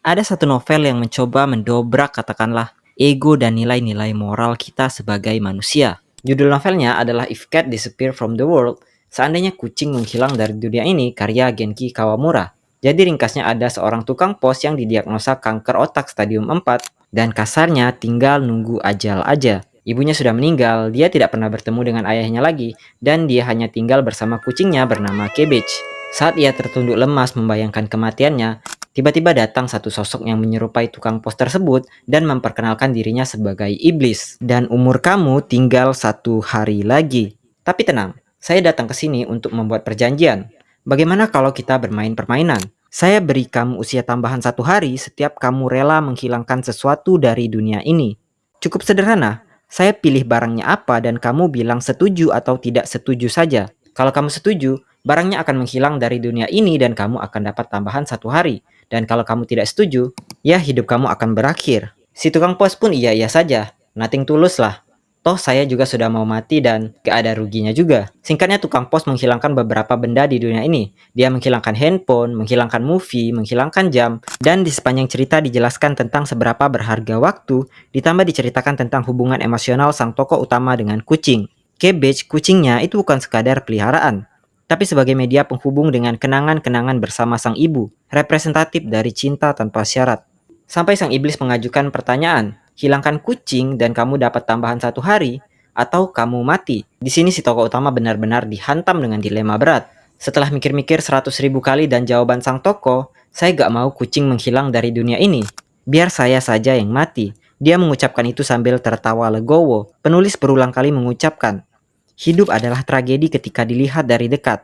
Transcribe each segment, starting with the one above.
Ada satu novel yang mencoba mendobrak katakanlah ego dan nilai-nilai moral kita sebagai manusia. Judul novelnya adalah If Cat Disappear from the World, seandainya kucing menghilang dari dunia ini, karya Genki Kawamura. Jadi ringkasnya ada seorang tukang pos yang didiagnosa kanker otak stadium 4 dan kasarnya tinggal nunggu ajal aja. Ibunya sudah meninggal, dia tidak pernah bertemu dengan ayahnya lagi, dan dia hanya tinggal bersama kucingnya bernama Cabbage. Saat ia tertunduk lemas membayangkan kematiannya, tiba-tiba datang satu sosok yang menyerupai tukang pos tersebut dan memperkenalkan dirinya sebagai iblis. Dan umur kamu tinggal 1 hari lagi. Tapi tenang, saya datang ke sini untuk membuat perjanjian. Bagaimana kalau kita bermain permainan? Saya beri kamu usia tambahan 1 hari setiap kamu rela menghilangkan sesuatu dari dunia ini. Cukup sederhana, saya pilih barangnya apa dan kamu bilang setuju atau tidak setuju saja. Kalau kamu setuju, barangnya akan menghilang dari dunia ini dan kamu akan dapat tambahan 1 hari. Dan kalau kamu tidak setuju, ya hidup kamu akan berakhir. Si tukang pos pun iya-iya saja. Nothing tulus lah. Toh saya juga sudah mau mati dan gak ada ruginya juga. Singkatnya tukang pos menghilangkan beberapa benda di dunia ini. Dia menghilangkan handphone, menghilangkan movie, menghilangkan jam. Dan di sepanjang cerita dijelaskan tentang seberapa berharga waktu, ditambah diceritakan tentang hubungan emosional sang tokoh utama dengan kucing. Cabbage, kucingnya itu bukan sekadar peliharaan, tapi sebagai media penghubung dengan kenangan-kenangan bersama sang ibu, representatif dari cinta tanpa syarat. Sampai sang iblis mengajukan pertanyaan, hilangkan kucing dan kamu dapat tambahan 1 hari, atau kamu mati. Di sini si tokoh utama benar-benar dihantam dengan dilema berat. Setelah mikir-mikir 100.000 kali dan jawaban sang tokoh, saya gak mau kucing menghilang dari dunia ini. Biar saya saja yang mati. Dia mengucapkan itu sambil tertawa legowo. Penulis berulang kali mengucapkan, hidup adalah tragedi ketika dilihat dari dekat,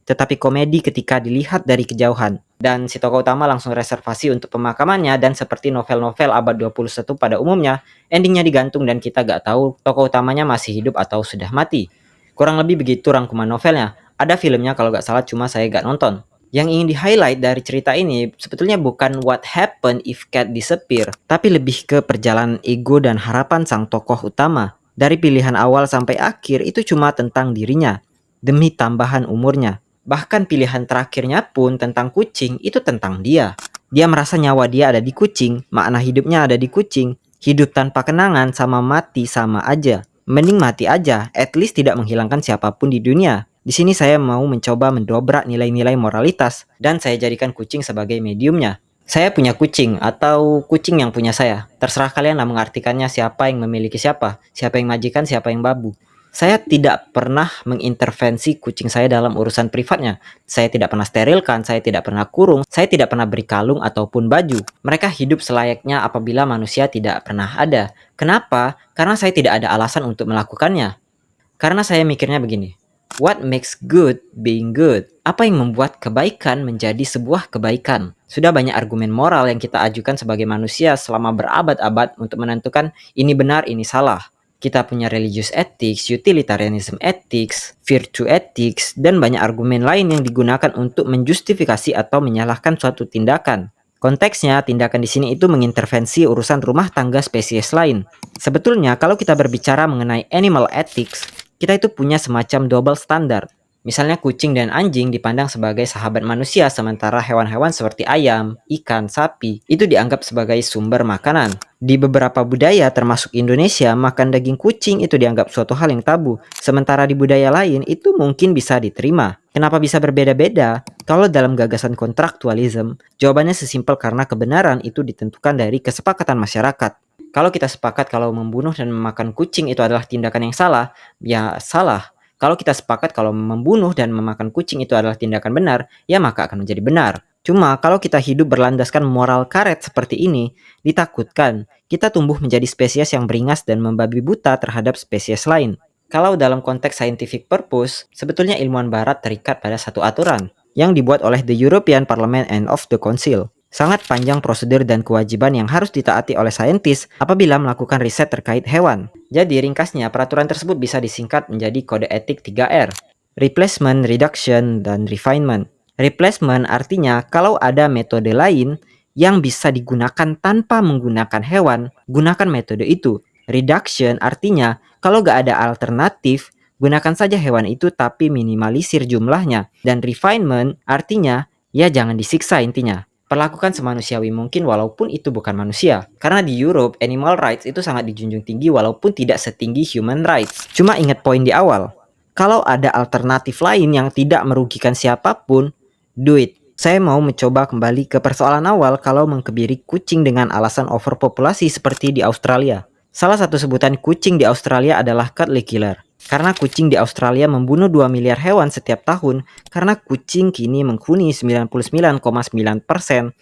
tetapi komedi ketika dilihat dari kejauhan. Dan si tokoh utama langsung reservasi untuk pemakamannya dan seperti novel-novel abad 21 pada umumnya, endingnya digantung dan kita gak tahu tokoh utamanya masih hidup atau sudah mati. Kurang lebih begitu rangkuman novelnya. Ada filmnya kalau gak salah cuma saya gak nonton. Yang ingin di-highlight dari cerita ini sebetulnya bukan what happened if cat disappear, tapi lebih ke perjalanan ego dan harapan sang tokoh utama. Dari pilihan awal sampai akhir itu cuma tentang dirinya, demi tambahan umurnya. Bahkan pilihan terakhirnya pun tentang kucing itu tentang dia. Dia merasa nyawa dia ada di kucing, makna hidupnya ada di kucing. Hidup tanpa kenangan sama mati sama aja. Mending mati aja, at least tidak menghilangkan siapapun di dunia. Di sini saya mau mencoba mendobrak nilai-nilai moralitas dan saya jadikan kucing sebagai mediumnya. Saya punya kucing atau kucing yang punya saya. Terserah kalian lah mengartikannya siapa yang memiliki siapa, siapa yang majikan, siapa yang babu. Saya tidak pernah mengintervensi kucing saya dalam urusan privatnya. Saya tidak pernah sterilkan, saya tidak pernah kurung, saya tidak pernah beri kalung ataupun baju. Mereka hidup selayaknya apabila manusia tidak pernah ada. Kenapa? Karena saya tidak ada alasan untuk melakukannya. Karena saya mikirnya begini. What makes good being good? Apa yang membuat kebaikan menjadi sebuah kebaikan? Sudah banyak argumen moral yang kita ajukan sebagai manusia selama berabad-abad untuk menentukan ini benar, ini salah. Kita punya religious ethics, utilitarianism ethics, virtue ethics, dan banyak argumen lain yang digunakan untuk menjustifikasi atau menyalahkan suatu tindakan. Konteksnya, tindakan di sini itu mengintervensi urusan rumah tangga spesies lain. Sebetulnya, kalau kita berbicara mengenai animal ethics, kita itu punya semacam double standard. Misalnya kucing dan anjing dipandang sebagai sahabat manusia, sementara hewan-hewan seperti ayam, ikan, sapi itu dianggap sebagai sumber makanan. Di beberapa budaya termasuk Indonesia, makan daging kucing itu dianggap suatu hal yang tabu, sementara di budaya lain itu mungkin bisa diterima. Kenapa bisa berbeda-beda? Kalau dalam gagasan kontraktualisme, jawabannya sesimpel karena kebenaran itu ditentukan dari kesepakatan masyarakat. Kalau kita sepakat kalau membunuh dan memakan kucing itu adalah tindakan yang salah, ya salah. Kalau kita sepakat kalau membunuh dan memakan kucing itu adalah tindakan benar, ya maka akan menjadi benar. Cuma kalau kita hidup berlandaskan moral karet seperti ini, ditakutkan kita tumbuh menjadi spesies yang beringas dan membabi buta terhadap spesies lain. Kalau dalam konteks scientific purpose, sebetulnya ilmuwan barat terikat pada satu aturan yang dibuat oleh the European Parliament and of the Council. Sangat panjang prosedur dan kewajiban yang harus ditaati oleh saintis apabila melakukan riset terkait hewan. Jadi ringkasnya, peraturan tersebut bisa disingkat menjadi kode etik 3R. Replacement, Reduction, dan Refinement. Replacement artinya kalau ada metode lain yang bisa digunakan tanpa menggunakan hewan, gunakan metode itu. Reduction artinya kalau gak ada alternatif, gunakan saja hewan itu tapi minimalisir jumlahnya. Dan refinement artinya ya jangan disiksa intinya. perlakukan semanusiawi mungkin walaupun itu bukan manusia. Karena di Europe, animal rights itu sangat dijunjung tinggi walaupun tidak setinggi human rights. Cuma ingat poin di awal, kalau ada alternatif lain yang tidak merugikan siapapun, do it. Saya mau mencoba kembali ke persoalan awal kalau mengkebiri kucing dengan alasan overpopulasi seperti di Australia. Salah satu sebutan kucing di Australia adalah cat killer. Karena kucing di Australia membunuh 2 miliar hewan setiap tahun, karena kucing kini menghuni 99,9%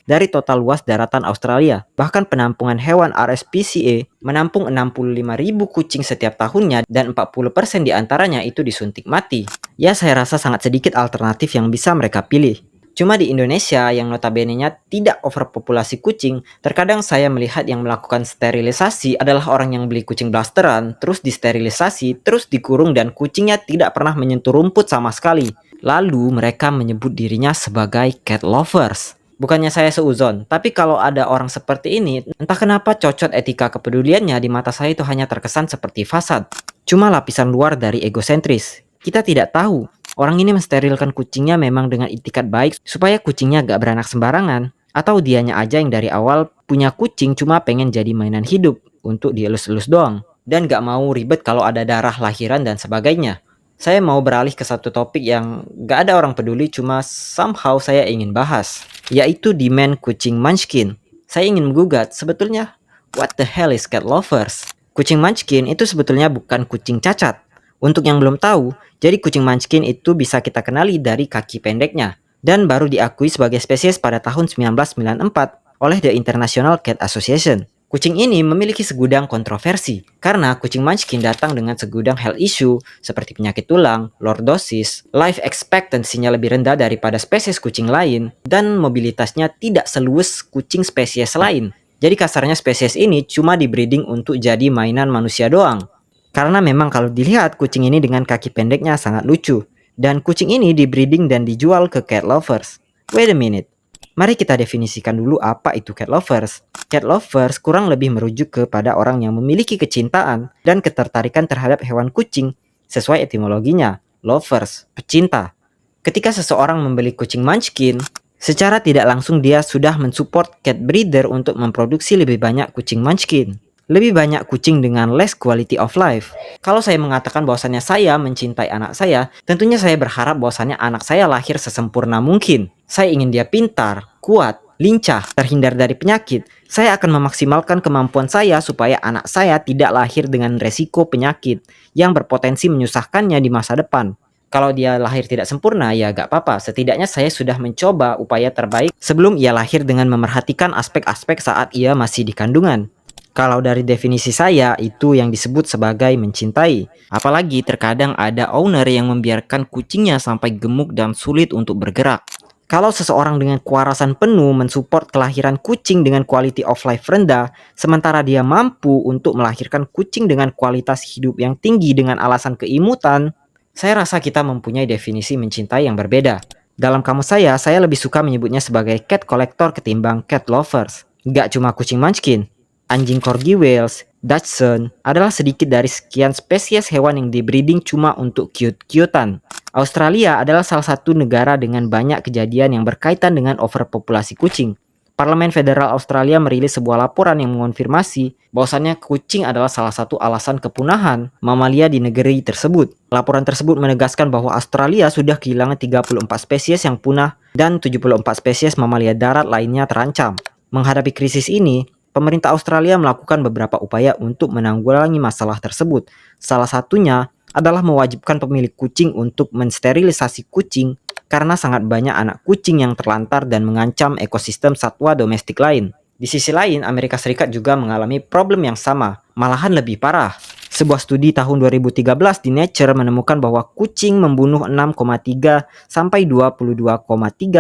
dari total luas daratan Australia. Bahkan penampungan hewan RSPCA menampung 65.000 kucing setiap tahunnya dan 40% diantaranya itu disuntik mati. Ya, saya rasa sangat sedikit alternatif yang bisa mereka pilih. Cuma di Indonesia yang notabene-nya tidak overpopulasi kucing, terkadang saya melihat yang melakukan sterilisasi adalah orang yang beli kucing blasteran, terus disterilisasi, terus dikurung dan kucingnya tidak pernah menyentuh rumput sama sekali. Lalu mereka menyebut dirinya sebagai cat lovers. Bukannya saya seuzon, tapi kalau ada orang seperti ini, entah kenapa cocot etika kepeduliannya di mata saya itu hanya terkesan seperti fasad. Cuma lapisan luar dari egosentris. Kita tidak tahu orang ini mensterilkan kucingnya memang dengan itikat baik supaya kucingnya gak beranak sembarangan. Atau dianya aja yang dari awal punya kucing cuma pengen jadi mainan hidup untuk dielus-elus doang. Dan gak mau ribet kalau ada darah lahiran dan sebagainya. Saya mau beralih ke satu topik yang gak ada orang peduli cuma somehow saya ingin bahas. Yaitu demand kucing Munchkin. Saya ingin menggugat sebetulnya what the hell is cat lovers? Kucing Munchkin itu sebetulnya bukan kucing cacat. Untuk yang belum tahu, jadi kucing Munchkin itu bisa kita kenali dari kaki pendeknya dan baru diakui sebagai spesies pada tahun 1994 oleh The International Cat Association. Kucing ini memiliki segudang kontroversi karena kucing Munchkin datang dengan segudang health issue seperti penyakit tulang, lordosis, life expectancy-nya lebih rendah daripada spesies kucing lain, dan mobilitasnya tidak seluas kucing spesies lain. Jadi kasarnya spesies ini cuma dibreeding untuk jadi mainan manusia doang. Karena memang kalau dilihat kucing ini dengan kaki pendeknya sangat lucu. Dan kucing ini dibreeding dan dijual ke cat lovers. Wait a minute. Mari kita definisikan dulu apa itu cat lovers. Cat lovers kurang lebih merujuk kepada orang yang memiliki kecintaan dan ketertarikan terhadap hewan kucing. Sesuai etimologinya, lovers, pecinta. Ketika seseorang membeli kucing Munchkin, secara tidak langsung dia sudah mensupport cat breeder untuk memproduksi lebih banyak kucing Munchkin. Lebih banyak kucing dengan less quality of life. Kalau saya mengatakan bahwasannya saya mencintai anak saya, tentunya saya berharap bahwasannya anak saya lahir sesempurna mungkin. Saya ingin dia pintar, kuat, lincah, terhindar dari penyakit. Saya akan memaksimalkan kemampuan saya supaya anak saya tidak lahir dengan resiko penyakit yang berpotensi menyusahkannya di masa depan. Kalau dia lahir tidak sempurna, ya gak apa-apa. Setidaknya saya sudah mencoba upaya terbaik sebelum ia lahir dengan memerhatikan aspek-aspek saat ia masih di kandungan. Kalau dari definisi saya, itu yang disebut sebagai mencintai. Apalagi terkadang ada owner yang membiarkan kucingnya sampai gemuk dan sulit untuk bergerak. Kalau seseorang dengan kewarasan penuh mensupport kelahiran kucing dengan quality of life rendah, sementara dia mampu untuk melahirkan kucing dengan kualitas hidup yang tinggi dengan alasan keimutan, saya rasa kita mempunyai definisi mencintai yang berbeda. Dalam kamus saya lebih suka menyebutnya sebagai cat collector ketimbang cat lovers. Gak cuma kucing Munchkin. Anjing Corgi Wales, Dachshund adalah sedikit dari sekian spesies hewan yang dibreeding cuma untuk cute-cutean. Australia adalah salah satu negara dengan banyak kejadian yang berkaitan dengan overpopulasi kucing. Parlemen Federal Australia merilis sebuah laporan yang mengonfirmasi bahwasannya kucing adalah salah satu alasan kepunahan mamalia di negeri tersebut. Laporan tersebut menegaskan bahwa Australia sudah kehilangan 34 spesies yang punah dan 74 spesies mamalia darat lainnya terancam. Menghadapi krisis ini, pemerintah Australia melakukan beberapa upaya untuk menanggulangi masalah tersebut. Salah satunya adalah mewajibkan pemilik kucing untuk mensterilisasi kucing karena sangat banyak anak kucing yang terlantar dan mengancam ekosistem satwa domestik lain. Di sisi lain, Amerika Serikat juga mengalami problem yang sama, malahan lebih parah. Sebuah studi tahun 2013 di Nature menemukan bahwa kucing membunuh 6,3 sampai 22,3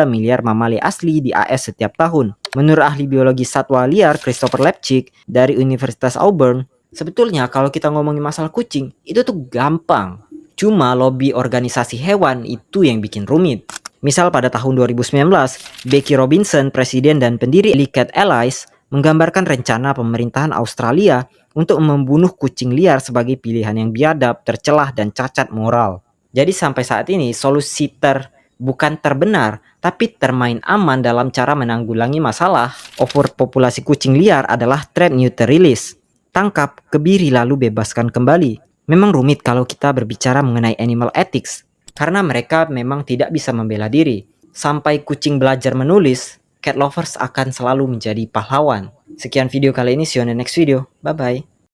miliar mamalia asli di AS setiap tahun. Menurut ahli biologi satwa liar Christopher Lepchick dari Universitas Auburn, sebetulnya kalau kita ngomongin masalah kucing, itu tuh gampang. Cuma lobby organisasi hewan itu yang bikin rumit. Misal pada tahun 2019, Becky Robinson, presiden dan pendiri Cat Allies, menggambarkan rencana pemerintahan Australia untuk membunuh kucing liar sebagai pilihan yang biadab, tercelah, dan cacat moral. Jadi sampai saat ini solusi bukan terbenar, tapi termain aman dalam cara menanggulangi masalah. Overpopulasi kucing liar adalah trap neuter release. Tangkap, kebiri lalu bebaskan kembali. Memang rumit kalau kita berbicara mengenai animal ethics, karena mereka memang tidak bisa membela diri. Sampai kucing belajar menulis, cat lovers akan selalu menjadi pahlawan. Sekian video kali ini, see you on the next video. Bye-bye.